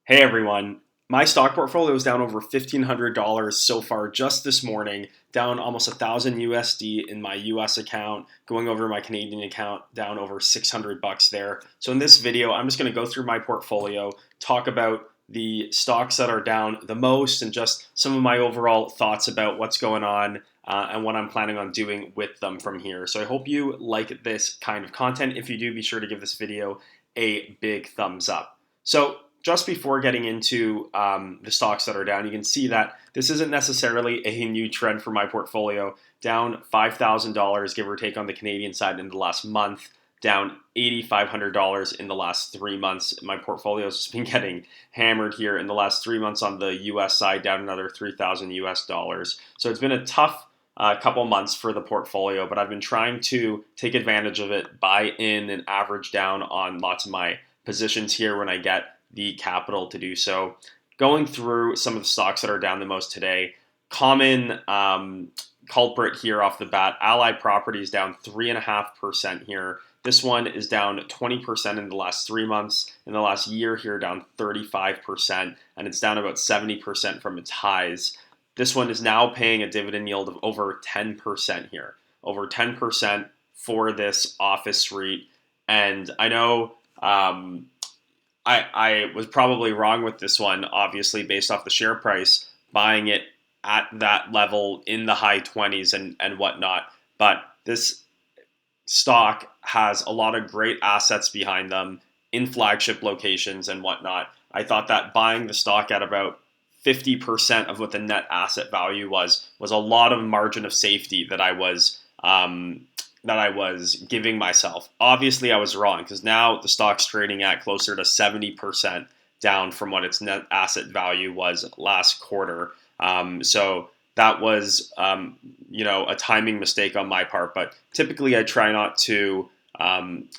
Hey everyone, my stock portfolio is down over $1,500 so far just this morning, down almost 1,000 USD in my US account, going over my Canadian account, down over 600 bucks there. So in this video, I'm just going to go through my portfolio, talk about the stocks that are down the most, and just some of my overall thoughts about what's going on and what I'm planning on doing with them from here. So I hope you like this kind of content. If you do, be sure to give this video a big thumbs up. So just before getting into the stocks that are down, you can see that this isn't necessarily a new trend for my portfolio. Down $5,000, give or take, on the Canadian side in the last month. Down $8,500 in the last 3 months. My portfolio has just been getting hammered here in the last 3 months on the US side, down another 3,000 US dollars. So it's been a tough couple months for the portfolio, but I've been trying to take advantage of it, buy in and average down on lots of my positions here when I get the capital to do so. Going through some of the stocks that are down the most today, common culprit here off the bat, Allied Properties down 3.5% here. This one is down 20% in the last 3 months. In the last year here, down 35%, and it's down about 70% from its highs. This one is now paying a dividend yield of over 10% here, over 10% for this office REIT. And I know I was probably wrong with this one, obviously, based off the share price, buying it at that level in the high 20s and whatnot. But this stock has a lot of great assets behind them in flagship locations and whatnot. I thought that buying the stock at about 50% of what the net asset value was a lot of margin of safety that I was giving myself. Obviously, I was wrong, because now the stock's trading at closer to 70% down from what its net asset value was last quarter. So that was, a timing mistake on my part. But typically, I try not to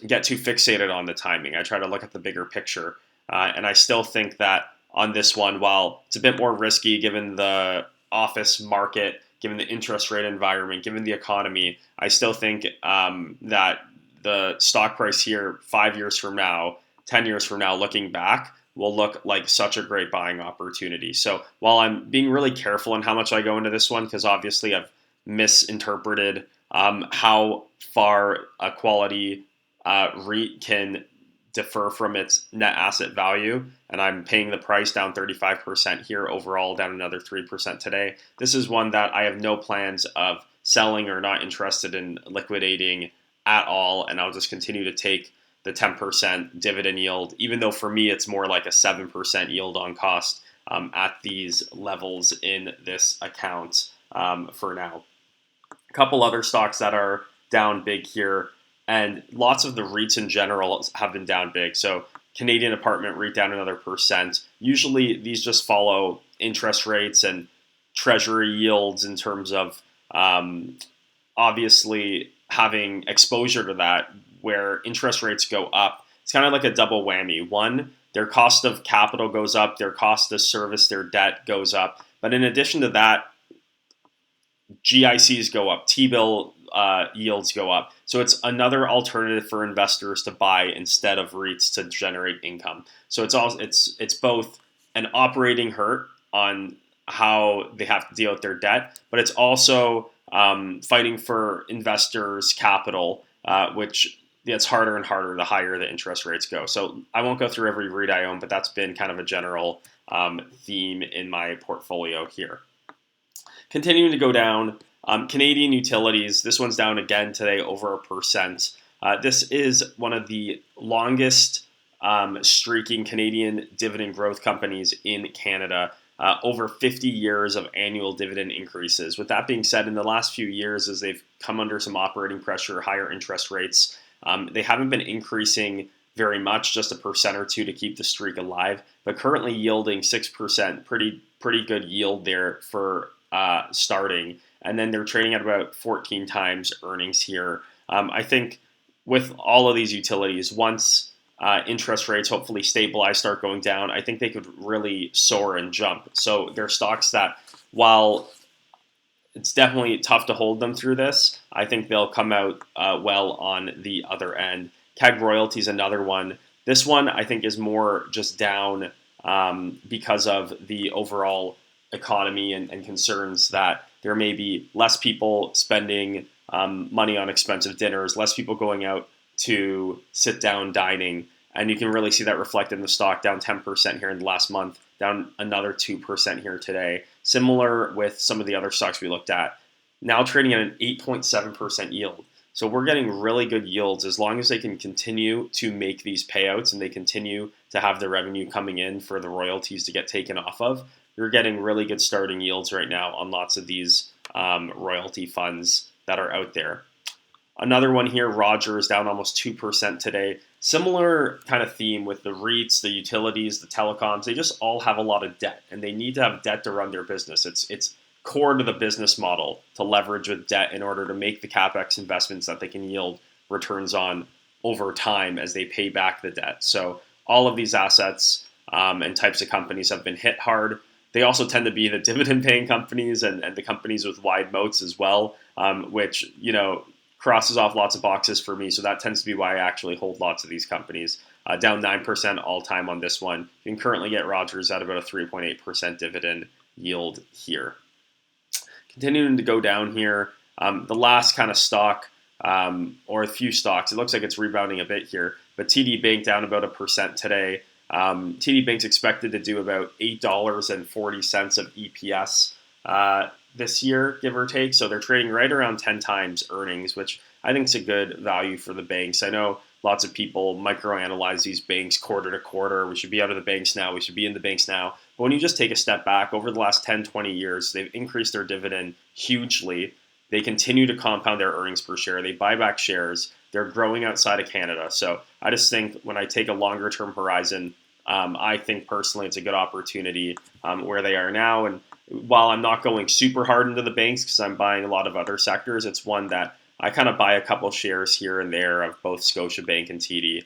get too fixated on the timing. I try to look at the bigger picture. And I still think that on this one, while it's a bit more risky given the office market, given the interest rate environment, given the economy, I still think that the stock price here 5 years from now, 10 years from now, looking back, will look like such a great buying opportunity. So while I'm being really careful in how much I go into this one, because obviously I've misinterpreted how far a quality REIT can differ from its net asset value, and I'm paying the price down 35% here overall, down another 3% today. This is one that I have no plans of selling or not interested in liquidating at all, and I'll just continue to take the 10% dividend yield, even though for me it's more like a 7% yield on cost at these levels in this account for now. A couple other stocks that are down big here, and lots of the REITs in general have been down big. So Canadian apartment REIT down another percent. Usually these just follow interest rates and treasury yields in terms of obviously having exposure to that, where interest rates go up. It's kind of like a double whammy. One, their cost of capital goes up, their cost to service their debt goes up. But in addition to that, GICs go up, T-bill yields go up. So it's another alternative for investors to buy instead of REITs to generate income. So it's both an operating hurt on how they have to deal with their debt, but it's also fighting for investors' capital, which gets harder and harder the higher the interest rates go. So I won't go through every REIT I own, but that's been kind of a general theme in my portfolio here. Continuing to go down, Canadian utilities, this one's down again today, over 1%. This is one of the longest streaking Canadian dividend growth companies in Canada, over 50 years of annual dividend increases. With that being said, in the last few years, as they've come under some operating pressure, higher interest rates, they haven't been increasing very much, just 1% or 2% to keep the streak alive, but currently yielding 6%, pretty good yield there for starting, and then they're trading at about 14 times earnings here. I think with all of these utilities, once interest rates hopefully stabilize, start going down, I think they could really soar and jump. So they're stocks that, while it's definitely tough to hold them through this, I think they'll come out well on the other end. Keg Royalty is another one. This one I think is more just down because of the overall economy and concerns that there may be less people spending money on expensive dinners, less people going out to sit down dining. And you can really see that reflected in the stock, down 10% here in the last month, down another 2% here today. Similar with some of the other stocks we looked at, now trading at an 8.7% yield. So we're getting really good yields as long as they can continue to make these payouts and they continue to have the revenue coming in for the royalties to get taken off of. You're getting really good starting yields right now on lots of these royalty funds that are out there. Another one here, Rogers, down almost 2% today. Similar kind of theme with the REITs, the utilities, the telecoms. They just all have a lot of debt, and they need to have debt to run their business. It's core to the business model to leverage with debt in order to make the capex investments that they can yield returns on over time as they pay back the debt. So all of these assets and types of companies have been hit hard. They also tend to be the dividend-paying companies and the companies with wide moats as well, which, crosses off lots of boxes for me. So that tends to be why I actually hold lots of these companies. Down 9% all-time on this one. You can currently get Rogers at about a 3.8% dividend yield here. Continuing to go down here, the last kind of stock, or a few stocks, it looks like it's rebounding a bit here, but TD Bank down about 1% today. TD Bank's expected to do about $8.40 of EPS this year, give or take. So they're trading right around 10 times earnings, which I think is a good value for the banks. I know lots of people microanalyze these banks quarter to quarter. We should be out of the banks now. We should be in the banks now. But when you just take a step back, over the last 10, 20 years, they've increased their dividend hugely. They continue to compound their earnings per share. They buy back shares. They're growing outside of Canada. So I just think when I take a longer term horizon, I think personally it's a good opportunity where they are now. And while I'm not going super hard into the banks because I'm buying a lot of other sectors, it's one that I kind of buy a couple shares here and there of both Scotiabank and TD.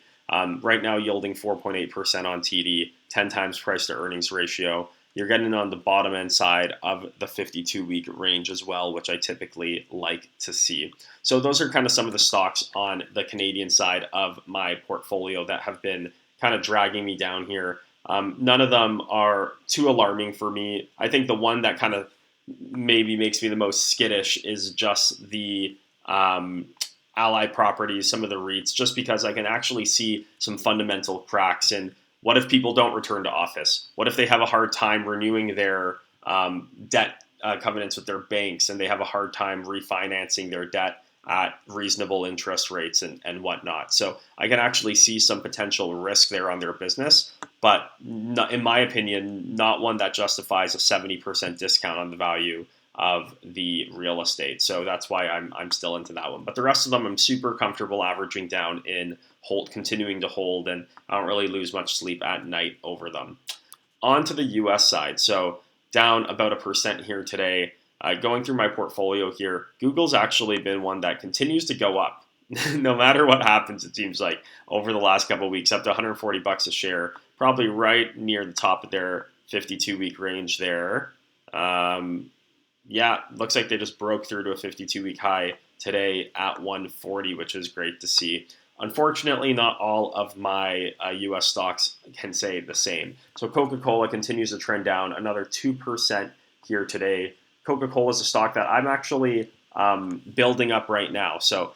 Right now yielding 4.8% on TD, 10 times price to earnings ratio. You're getting on the bottom end side of the 52-week range as well, which I typically like to see. So those are kind of some of the stocks on the Canadian side of my portfolio that have been kind of dragging me down here. None of them are too alarming for me. I think the one that kind of maybe makes me the most skittish is just the Allied Properties, some of the REITs, just because I can actually see some fundamental cracks in what if people don't return to office? What if they have a hard time renewing their debt covenants with their banks and they have a hard time refinancing their debt at reasonable interest rates and whatnot. So I can actually see some potential risk there on their business, but not, in my opinion, not one that justifies a 70% discount on the value of the real estate. So that's why I'm still into that one. But the rest of them, I'm super comfortable averaging down in hold, continuing to hold, and I don't really lose much sleep at night over them. On to the US side. So down about 1% here today. Going through my portfolio here, Google's actually been one that continues to go up. No matter what happens, it seems like, over the last couple of weeks, up to $140 a share, probably right near the top of their 52-week range there. Looks like they just broke through to a 52-week high today at 140, which is great to see. Unfortunately, not all of my U.S. stocks can say the same. So CocaCola continues to trend down another 2% here today. CocaCola is a stock that I'm actually building up right now. So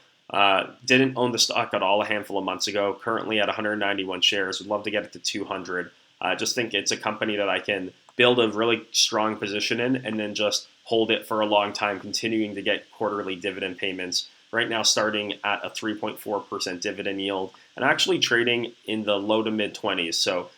didn't own the stock at all a handful of months ago. Currently at 191 shares. Would love to get it to 200. Just think it's a company that I can build a really strong position in and then just hold it for a long time, continuing to get quarterly dividend payments. Right now starting at a 3.4% dividend yield and actually trading in the low to mid 20s. So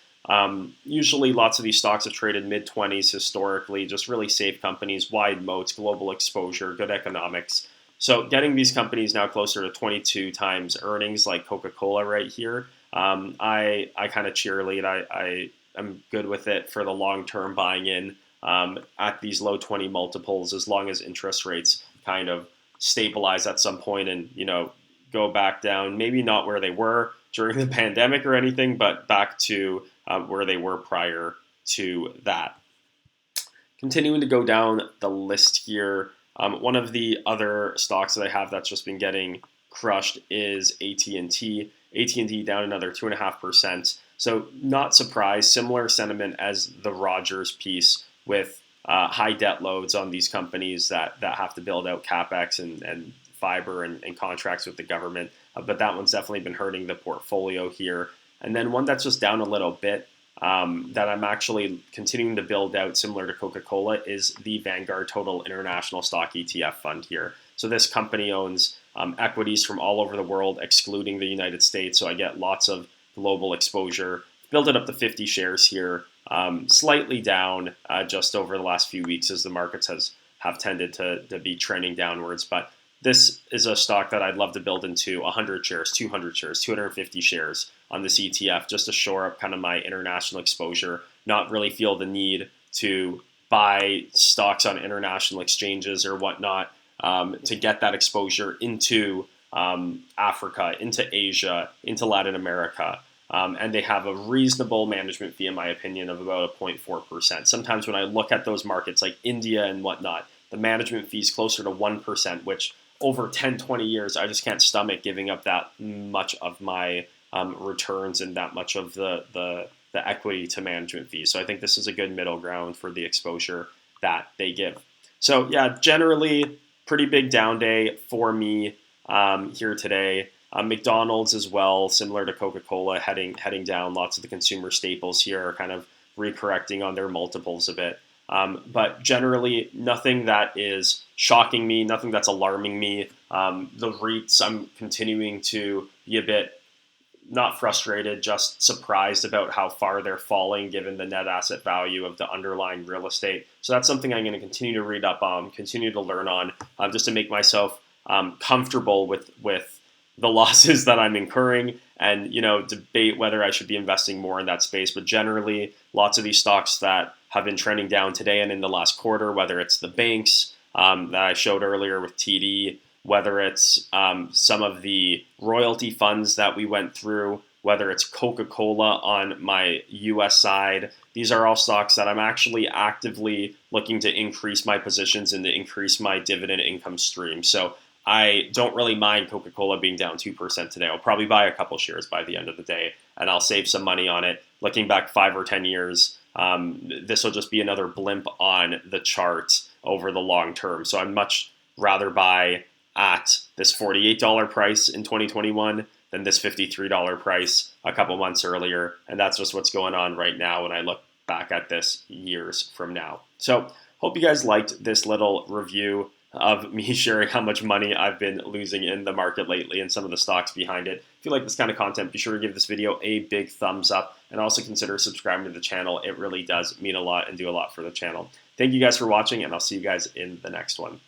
usually lots of these stocks have traded mid-20s historically, just really safe companies, wide moats, global exposure, good economics. So getting these companies now closer to 22 times earnings like Coca-Cola right here, I kind of cheerlead. I am good with it for the long-term buying in at these low 20 multiples as long as interest rates kind of stabilize at some point and, go back down, maybe not where they were during the pandemic or anything, but back to where they were prior to that. Continuing to go down the list here, one of the other stocks that I have that's just been getting crushed is AT&T. AT&T down another 2.5%. So not surprised, similar sentiment as the Rogers piece with high debt loads on these companies that have to build out capex and fiber and contracts with the government. But that one's definitely been hurting the portfolio here. And then one that's just down a little bit that I'm actually continuing to build out, similar to Coca-Cola, is the Vanguard Total International Stock ETF fund here. So this company owns equities from all over the world, excluding the United States. So I get lots of global exposure. Build it up to 50 shares here, slightly down just over the last few weeks as the markets have tended to be trending downwards. But this is a stock that I'd love to build into 100 shares, 200 shares, 250 shares on this ETF just to shore up kind of my international exposure, not really feel the need to buy stocks on international exchanges or whatnot to get that exposure into Africa, into Asia, into Latin America. And they have a reasonable management fee, in my opinion, of about 0.4%. Sometimes when I look at those markets like India and whatnot, the management fee is closer to 1%, which over 10, 20 years, I just can't stomach giving up that much of my returns and that much of the equity to management fees. So I think this is a good middle ground for the exposure that they give. So yeah, generally pretty big down day for me here today. McDonald's as well, similar to Coca-Cola, heading down. Lots of the consumer staples here are kind of recorrecting on their multiples a bit. But generally, nothing that is shocking me, nothing that's alarming me. The REITs, I'm continuing to be a bit not frustrated, just surprised about how far they're falling given the net asset value of the underlying real estate. So that's something I'm going to continue to read up on, continue to learn on, just to make myself comfortable with the losses that I'm incurring and, debate whether I should be investing more in that space. But generally, lots of these stocks that have been trending down today and in the last quarter, whether it's the banks that I showed earlier with TD, whether it's some of the royalty funds that we went through, whether it's Coca-Cola on my US side, these are all stocks that I'm actually actively looking to increase my positions and to increase my dividend income stream. So I don't really mind Coca-Cola being down 2% today. I'll probably buy a couple shares by the end of the day, and I'll save some money on it. Looking back 5 or 10 years, this will just be another blimp on the chart over the long term. So I'd much rather buy at this $48 price in 2021 than this $53 price a couple months earlier. And that's just what's going on right now when I look back at this years from now. So hope you guys liked this little review of me sharing how much money I've been losing in the market lately and some of the stocks behind it. If you like this kind of content, be sure to give this video a big thumbs up and also consider subscribing to the channel. It really does mean a lot and do a lot for the channel. Thank you guys for watching, and I'll see you guys in the next one.